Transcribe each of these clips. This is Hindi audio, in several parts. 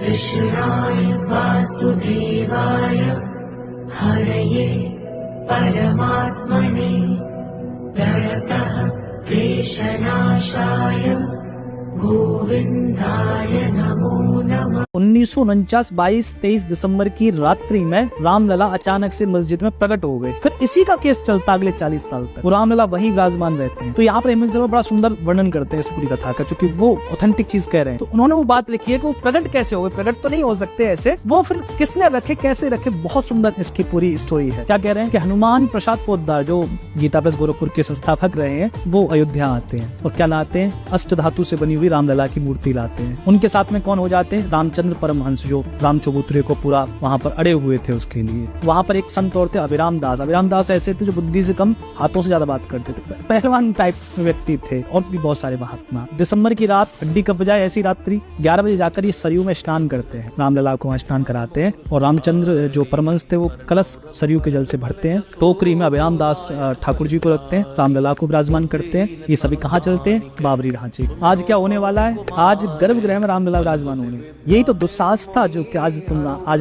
कृष्णाय वासुदेवाय हरये परमात्मने प्रणतः क्लेशनाशाय गोविंदाय नमो नमः। 1949 22-23 दिसंबर की रात्रि में रामलला अचानक से मस्जिद में प्रकट हो गए। फिर इसी का केस चलता अगले 40 साल तक। वो रामलला वहीं विराजमान रहते हैं। तो यहाँ पर हेमंत शर्मा बड़ा सुंदर वर्णन करते हैं इस पूरी कथा का, क्योंकि वो ऑथेंटिक चीज कह रहे हैं। तो उन्होंने वो बात लिखी है कि वो प्रकट कैसे हो गए, प्रकट तो नहीं हो सकते ऐसे, वो फिर किसने रखे, कैसे रखे, बहुत सुंदर इसकी पूरी स्टोरी है। क्या कह रहे हैं कि हनुमान प्रसाद पोद्दार जो गीता प्रेस गोरखपुर के संस्थापक रहे हैं, वो अयोध्या आते हैं और क्या लाते हैं, अष्ट धातु से बनी हुई रामलला की मूर्ति लाते हैं। उनके साथ में कौन हो जाते हैं, रामचंद्र परमहंस, जो राम चबूतरे को पूरा वहाँ पर अड़े हुए थे उसके लिए। वहाँ पर एक संत और थे अभिराम दास। अभिराम दास ऐसे थे जो बुद्धि से कम हाथों से ज्यादा बात करते थे, पहलवान टाइप व्यक्ति थे, और भी बहुत सारे महात्मा। दिसंबर की रात हड्डी कब जाए ऐसी रात्रि 11 बजे जाकर ये सरयू में स्नान करते हैं, रामलला को वहाँ स्नान कराते हैं। और रामचंद्र जो परमहंस थे वो कलश सरयू के जल से भरते हैं, टोकरी में अभिराम दास ठाकुर जी को रखते हैं, रामलला को विराजमान करते हैं। ये सभी कहाँ चलते हैं, बाबरी ढांचे। आज क्या होने वाला है, आज गर्भगृह में रामलला विराजमान होने। यही तो दुस्साहस था जो कि आज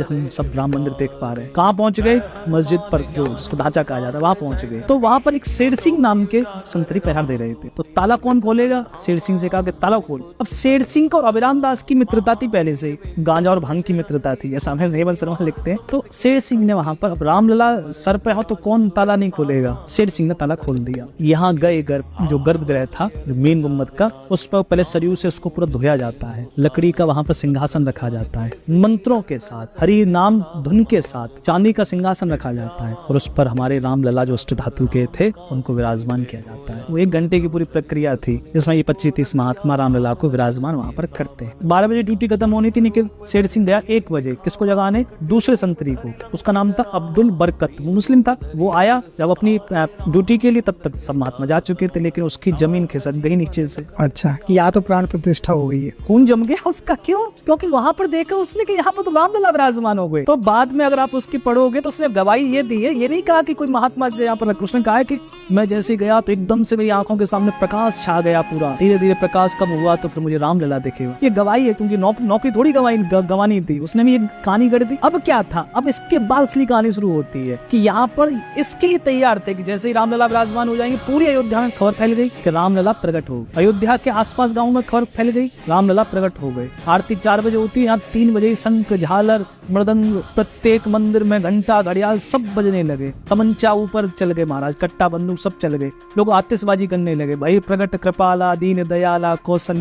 हम सब राम मंदिर देख पा रहे हैं। कहाँ पहुंच गए, मस्जिद पर जो उसको ढांचा कहा जाता है वहां पहुंच गए। तो वहां पर एक शेर सिंह नाम के संतरी पहरा दे रहे थे। तो ताला कौन खोलेगा, शेर सिंह से कहा कि ताला खोल। अब शेर सिंह और अभिराम दास की मित्रता थी पहले से, गांजा और भांग की मित्रता थी, ऐसा हमें हेमंत शर्मा लिखते हैं। तो शेर सिंह ने वहां पर, अब रामलला सर पे हो तो कौन ताला नहीं खोलेगा, शेर सिंह ने ताला खोल दिया। यहाँ गए जो गर्भगृह था, जो मेन गुम्बद का, उस पर पहले सरयू से उसको पूरा धोया जाता है, लकड़ी का वहां पर सिंहासन रखा जाता है, मंत्रों के साथ, हरि नाम धुन के साथ चांदी का सिंहासन रखा जाता है, और उस पर हमारे रामलला जो अष्ट धातु के थे उनको विराजमान किया जाता है। वो 1 घंटे की पूरी प्रक्रिया थी, जिसमें ये 25-30 महात्मा रामलला को विराजमान वहां पर करते हैं। 12 बजे ड्यूटी खत्म होनी थी, लेकिन शेर सिंह गया 1 बजे, किसको जगाने, दूसरे संतरी को। उसका नाम था अब्दुल बरकत, वो मुस्लिम था। वो आया जब अपनी ड्यूटी के लिए, तब तक सब महात्मा जा चुके थे, लेकिन उसकी जमीन खिसक गई नीचे से। अच्छा, यहाँ तो प्राण प्रतिष्ठा हो गई है, खून जम गया उसका। क्यों? क्योंकि वहां पर देखा उसने कि यहाँ पर तो रामलला विराजमान हो गए। तो बाद में अगर आप उसकी पढ़ोगे तो उसने गवाही ये दी है, ये नहीं कहा कि कोई महात्मा यहाँ पर, उसने कहा है कि मैं जैसे गया तो एकदम से मेरी आंखों के सामने प्रकाश छा गया पूरा, धीरे धीरे प्रकाश कब हुआ तो फिर मुझे रामलला दिखे। ये गवाही है, क्योंकि नौकरी थोड़ी गवानी थी, उसने भी एक कहानी गढ़ दी। अब क्या था, अब इसके बाद असली कहानी शुरू होती है कि यहाँ पर इसके लिए तैयार थे कि जैसे ही रामलला विराजमान हो जाएंगे, पूरी अयोध्या में खबर फैल गई कि रामलला प्रकट हो। अयोध्या के आसपास गाँव में खबर फैल गई, रामलला प्रकट हो गए। आरती 4 बजे होती है, यहाँ 3 बजे शंख झालर मृदंग, प्रत्येक मंदिर में घंटा घड़ियाल सब बजने लगे, तमंचा ऊपर चल गए महाराज, कट्टा बंदूक सब चल गए, लोग आतिशबाजी करने लगे, भाई प्रगट कृपाला दीन दयाला कौशल